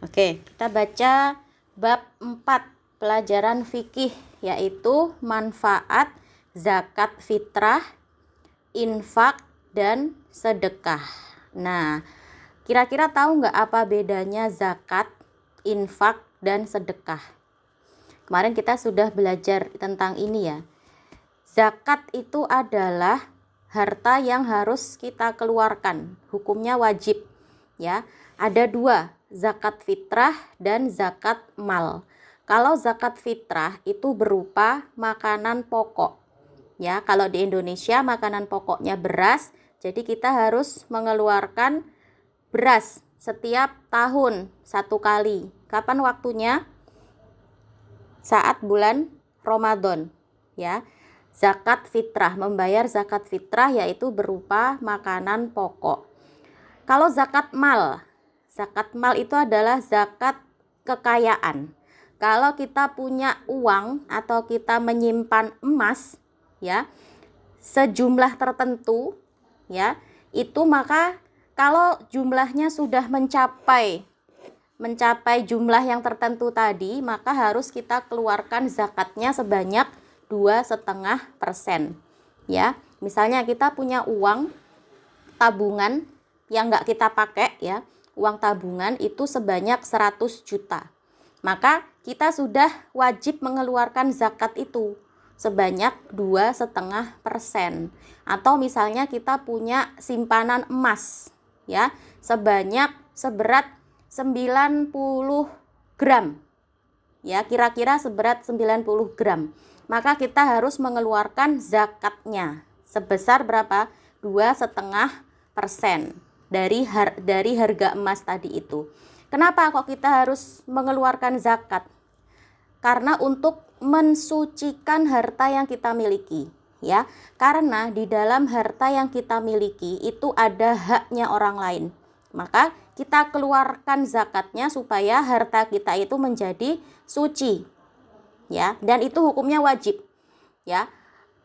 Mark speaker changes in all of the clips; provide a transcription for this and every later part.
Speaker 1: Oke, kita baca bab 4 pelajaran fikih, yaitu manfaat zakat fitrah, infak, dan sedekah. Nah, kira-kira tahu nggak apa bedanya zakat, infak, dan sedekah? Kemarin kita sudah belajar tentang ini ya. Zakat itu adalah harta yang harus kita keluarkan, hukumnya wajib ya. Ada dua, zakat fitrah dan zakat mal. Kalau zakat fitrah itu berupa makanan pokok ya. Kalau di Indonesia makanan pokoknya beras, jadi kita harus mengeluarkan beras setiap tahun satu kali. Kapan waktunya? Saat bulan Ramadan ya. Zakat fitrah, membayar zakat fitrah yaitu berupa makanan pokok. Kalau zakat mal itu adalah zakat kekayaan. Kalau kita punya uang atau kita menyimpan emas ya, sejumlah tertentu ya, itu maka kalau jumlahnya sudah mencapai jumlah yang tertentu tadi, maka harus kita keluarkan zakatnya sebanyak 2,5% ya. Misalnya kita punya uang tabungan yang nggak kita pakai ya, uang tabungan itu sebanyak 100 juta, maka kita sudah wajib mengeluarkan zakat itu sebanyak 2,5%. Atau misalnya kita punya simpanan emas ya, seberat 90 gram ya, kira-kira seberat 90 gram, maka kita harus mengeluarkan zakatnya sebesar berapa? 2,5% dari harga emas tadi itu. Kenapa kok kita harus mengeluarkan zakat? Karena untuk mensucikan harta yang kita miliki ya. Karena di dalam harta yang kita miliki itu ada haknya orang lain, maka kita keluarkan zakatnya supaya harta kita itu menjadi suci ya, dan itu hukumnya wajib ya.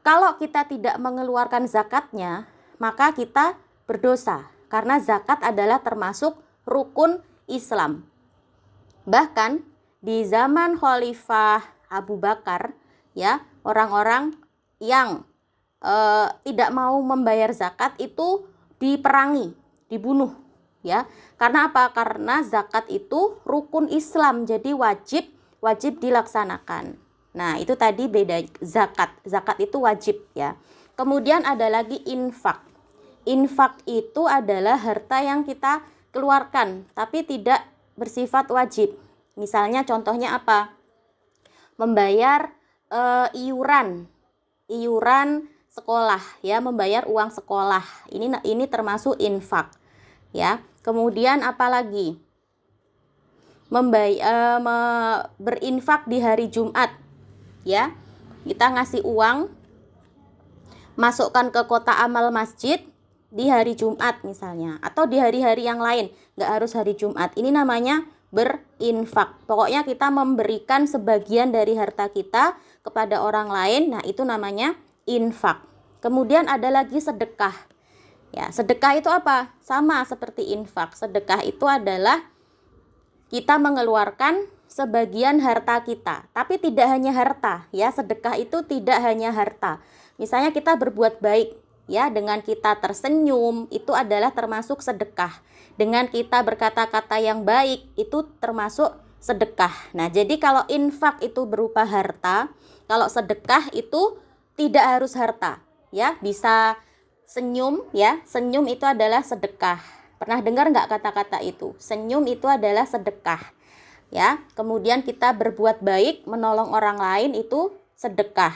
Speaker 1: Kalau kita tidak mengeluarkan zakatnya, maka kita berdosa, karena zakat adalah termasuk rukun Islam. Bahkan di zaman Khalifah Abu Bakar ya, orang-orang yang tidak mau membayar zakat itu diperangi, dibunuh ya. Karena apa? Karena zakat itu rukun Islam, jadi wajib dilaksanakan. Nah, itu tadi beda zakat. Zakat itu wajib ya. Kemudian ada lagi infak. Infak itu adalah harta yang kita keluarkan tapi tidak bersifat wajib. Misalnya contohnya apa? Membayar iuran sekolah ya, membayar uang sekolah. Ini termasuk infak ya. Kemudian apalagi? Berinfak di hari Jumat ya. Kita ngasih uang, masukkan ke kotak amal masjid di hari Jumat misalnya, atau di hari-hari yang lain, nggak harus hari Jumat. Ini namanya berinfak. Pokoknya kita memberikan sebagian dari harta kita kepada orang lain. Nah, itu namanya infak. Kemudian ada lagi sedekah ya. Sedekah itu apa? Sama seperti infak. Sedekah itu adalah kita mengeluarkan sebagian harta kita, tapi tidak hanya harta ya. Sedekah itu tidak hanya harta. Misalnya kita berbuat baik ya, dengan kita tersenyum, itu adalah termasuk sedekah. Dengan kita berkata-kata yang baik, itu termasuk sedekah. Nah, jadi kalau infak itu berupa harta, kalau sedekah itu tidak harus harta ya, bisa senyum ya. Senyum itu adalah sedekah. Pernah dengar nggak kata-kata itu? Senyum itu adalah sedekah ya. Kemudian kita berbuat baik, menolong orang lain, itu sedekah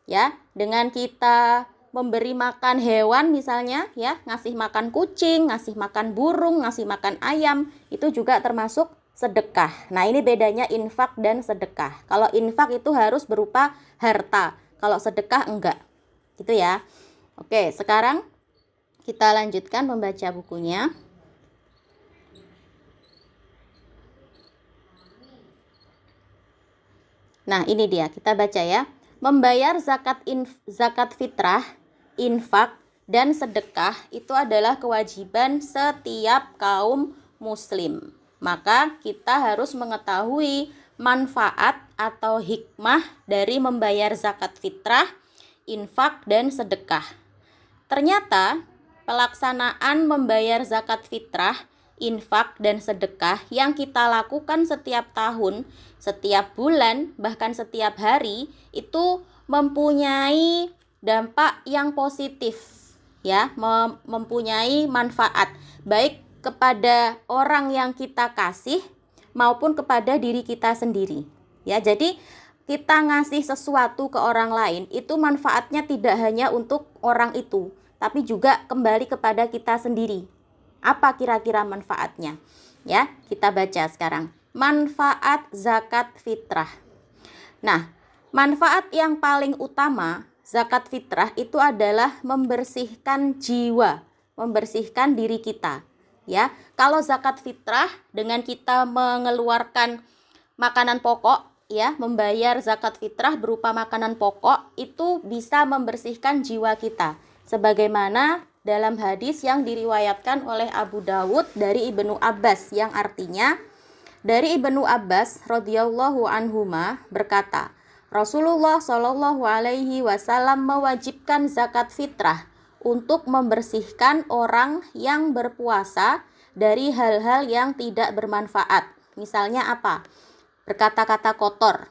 Speaker 1: ya. Dengan kita memberi makan hewan misalnya ya, ngasih makan kucing, ngasih makan burung, ngasih makan ayam, itu juga termasuk sedekah. Nah, ini bedanya infak dan sedekah. Kalau infak itu harus berupa harta, kalau sedekah enggak. Gitu ya. Oke, sekarang kita lanjutkan membaca bukunya. Nah, ini dia, kita baca ya. Membayar zakat fitrah, infak, dan sedekah itu adalah kewajiban setiap kaum muslim. Maka kita harus mengetahui manfaat atau hikmah dari membayar zakat fitrah, infak, dan sedekah. Ternyata pelaksanaan membayar zakat fitrah, infak, dan sedekah yang kita lakukan setiap tahun, setiap bulan, bahkan setiap hari itu mempunyai dampak yang positif, ya, mempunyai manfaat baik kepada orang yang kita kasih maupun kepada diri kita sendiri. Ya, jadi kita ngasih sesuatu ke orang lain itu manfaatnya tidak hanya untuk orang itu, tapi juga kembali kepada kita sendiri. Apa kira-kira manfaatnya? Ya, kita baca sekarang. Manfaat zakat fitrah. Nah, manfaat yang paling utama zakat fitrah itu adalah membersihkan jiwa, membersihkan diri kita. Ya, kalau zakat fitrah dengan kita mengeluarkan makanan pokok, ya, membayar zakat fitrah berupa makanan pokok itu bisa membersihkan jiwa kita. Sebagaimana dalam hadis yang diriwayatkan oleh Abu Dawud dari Ibnu Abbas, yang artinya dari Ibnu Abbas radhiyallahu anhuma berkata, Rasulullah Shallallahu alaihi wasallam mewajibkan zakat fitrah untuk membersihkan orang yang berpuasa dari hal-hal yang tidak bermanfaat. Misalnya apa? Berkata-kata kotor,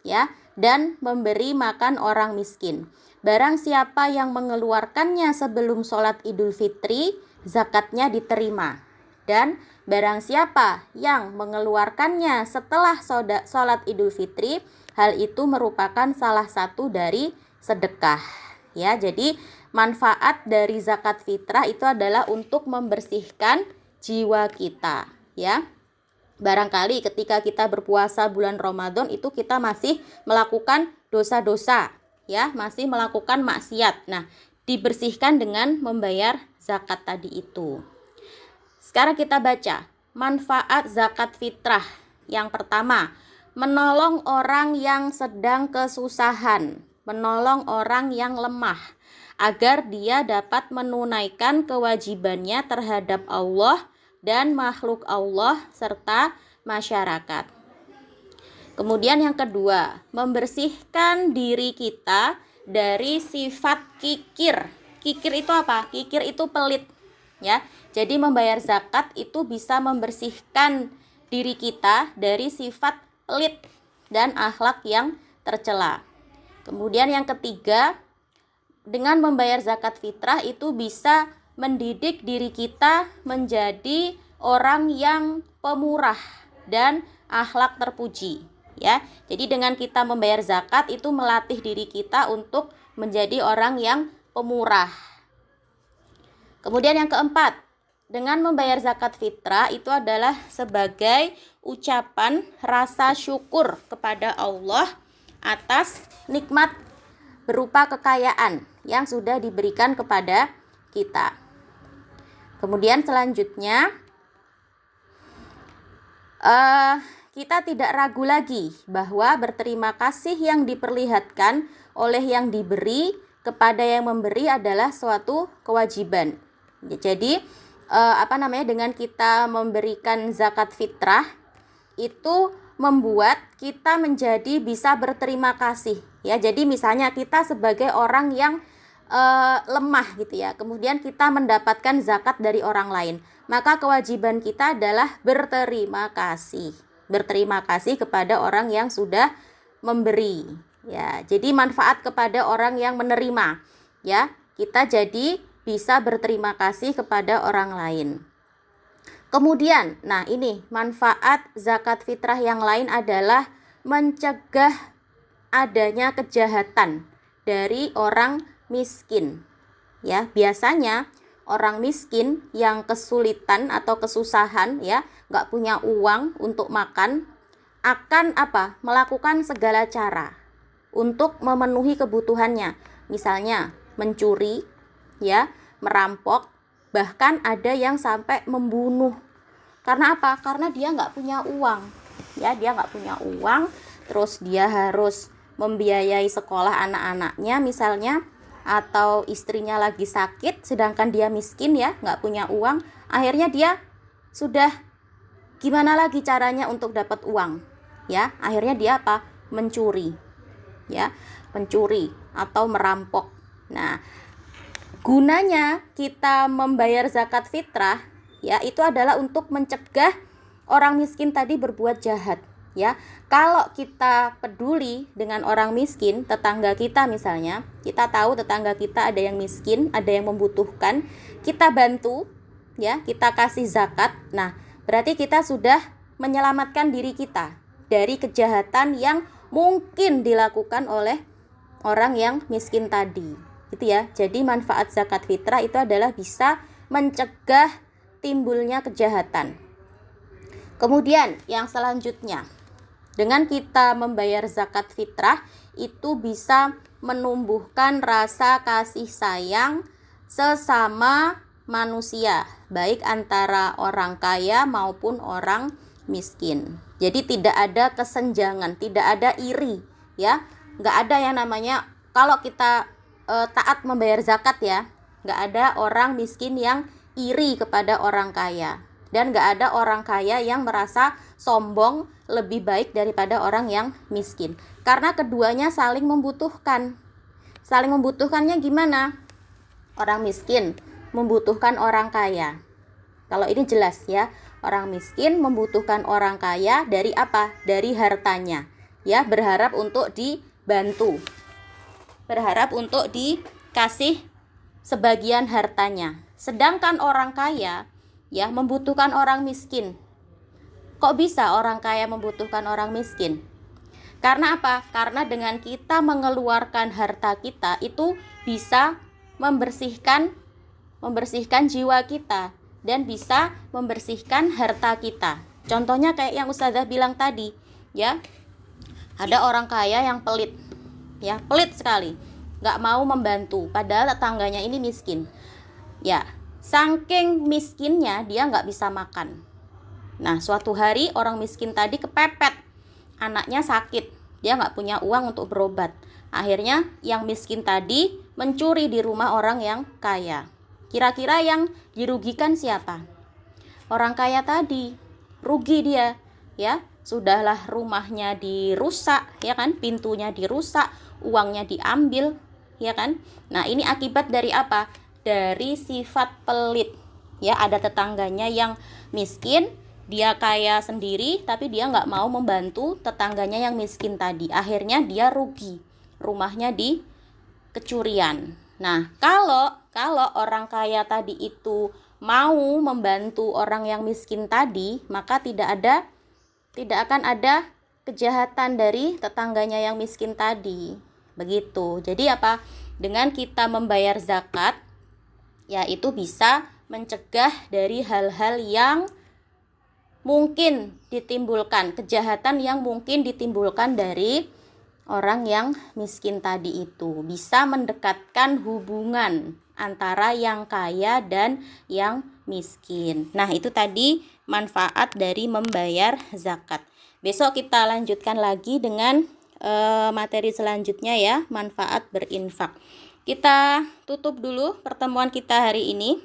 Speaker 1: ya, dan memberi makan orang miskin. Barang siapa yang mengeluarkannya sebelum sholat Idul Fitri, zakatnya diterima. Dan barang siapa yang mengeluarkannya setelah sholat Idul Fitri, hal itu merupakan salah satu dari sedekah. Ya, jadi manfaat dari zakat fitrah itu adalah untuk membersihkan jiwa kita, ya. Barangkali ketika kita berpuasa bulan Ramadan itu kita masih melakukan dosa-dosa, ya, masih melakukan maksiat. Nah, dibersihkan dengan membayar zakat tadi itu. Sekarang kita baca manfaat zakat fitrah. Yang pertama, menolong orang yang sedang kesusahan, menolong orang yang lemah, agar dia dapat menunaikan kewajibannya terhadap Allah dan makhluk Allah serta masyarakat. Kemudian yang kedua, membersihkan diri kita dari sifat kikir. Kikir itu apa? Kikir itu pelit, ya. Jadi membayar zakat itu bisa membersihkan diri kita dari sifat pelit dan akhlak yang tercela. Kemudian yang ketiga, dengan membayar zakat fitrah itu bisa mendidik diri kita menjadi orang yang pemurah dan akhlak terpuji, ya. Jadi dengan kita membayar zakat itu melatih diri kita untuk menjadi orang yang pemurah. Kemudian yang keempat, dengan membayar zakat fitrah itu adalah sebagai ucapan rasa syukur kepada Allah atas nikmat berupa kekayaan yang sudah diberikan kepada kita. Kemudian selanjutnya kita tidak ragu lagi bahwa berterima kasih yang diperlihatkan oleh yang diberi kepada yang memberi adalah suatu kewajiban. Jadi dengan kita memberikan zakat fitrah itu membuat kita menjadi bisa berterima kasih, ya. Jadi misalnya kita sebagai orang yang lemah gitu ya, kemudian kita mendapatkan zakat dari orang lain, maka kewajiban kita adalah berterima kasih kepada orang yang sudah memberi, ya. Jadi manfaat kepada orang yang menerima, ya, kita jadi bisa berterima kasih kepada orang lain. Kemudian, nah ini manfaat zakat fitrah yang lain adalah mencegah adanya kejahatan dari orang miskin, ya. Biasanya orang miskin yang kesulitan atau kesusahan, ya, nggak punya uang untuk makan, akan melakukan segala cara untuk memenuhi kebutuhannya. Misalnya mencuri, ya, merampok, bahkan ada yang sampai membunuh. Karena apa? Karena dia nggak punya uang, ya, dia nggak punya uang, terus dia harus membiayai sekolah anak-anaknya misalnya, atau istrinya lagi sakit sedangkan dia miskin, ya, nggak punya uang, akhirnya dia sudah gimana lagi caranya untuk dapat uang? Ya, akhirnya dia apa? Mencuri. Ya, mencuri atau merampok. Nah, gunanya kita membayar zakat fitrah ya itu adalah untuk mencegah orang miskin tadi berbuat jahat. Ya, kalau kita peduli dengan orang miskin, tetangga kita misalnya, kita tahu tetangga kita ada yang miskin, ada yang membutuhkan, kita bantu, ya, kita kasih zakat. Nah, berarti kita sudah menyelamatkan diri kita dari kejahatan yang mungkin dilakukan oleh orang yang miskin tadi. Gitu ya. Jadi manfaat zakat fitrah itu adalah bisa mencegah timbulnya kejahatan. Kemudian yang selanjutnya, dengan kita membayar zakat fitrah itu bisa menumbuhkan rasa kasih sayang sesama manusia, baik antara orang kaya maupun orang miskin. Jadi tidak ada kesenjangan, tidak ada iri, ya. Nggak ada yang namanya kalau kita taat membayar zakat ya, nggak ada orang miskin yang iri kepada orang kaya. Dan gak ada orang kaya yang merasa sombong lebih baik daripada orang yang miskin. Karena keduanya saling membutuhkan. Saling membutuhkannya gimana? Orang miskin membutuhkan orang kaya. Kalau ini jelas ya, orang miskin membutuhkan orang kaya dari apa? Dari hartanya. Ya, berharap untuk dibantu. Berharap untuk dikasih sebagian hartanya. Sedangkan orang kaya ya membutuhkan orang miskin. Kok bisa orang kaya membutuhkan orang miskin? Karena apa? Karena dengan kita mengeluarkan harta kita itu bisa membersihkan jiwa kita dan bisa membersihkan harta kita. Contohnya kayak yang Ustazah bilang tadi, ya. Ada orang kaya yang pelit. Ya, pelit sekali. Nggak mau membantu padahal tetangganya ini miskin. Ya, saking miskinnya dia nggak bisa makan. Nah, suatu hari orang miskin tadi kepepet, anaknya sakit, dia nggak punya uang untuk berobat. Akhirnya yang miskin tadi mencuri di rumah orang yang kaya. Kira-kira yang dirugikan siapa? Orang kaya tadi, rugi dia, ya. Sudahlah rumahnya dirusak, ya kan? Pintunya dirusak, uangnya diambil, ya kan? Nah, ini akibat dari apa? Dari sifat pelit. Ya, ada tetangganya yang miskin, dia kaya sendiri tapi dia nggak mau membantu tetangganya yang miskin tadi. Akhirnya dia rugi, rumahnya di kecurian. Nah, kalau orang kaya tadi itu mau membantu orang yang miskin tadi, maka tidak akan ada kejahatan dari tetangganya yang miskin tadi. Begitu. Jadi apa? Dengan kita membayar zakat ya itu bisa mencegah dari hal-hal yang mungkin ditimbulkan, kejahatan yang mungkin ditimbulkan dari orang yang miskin tadi itu. Bisa mendekatkan hubungan antara yang kaya dan yang miskin. Nah, itu tadi manfaat dari membayar zakat. Besok kita lanjutkan lagi dengan materi selanjutnya ya, manfaat berinfak. Kita tutup dulu pertemuan kita hari ini.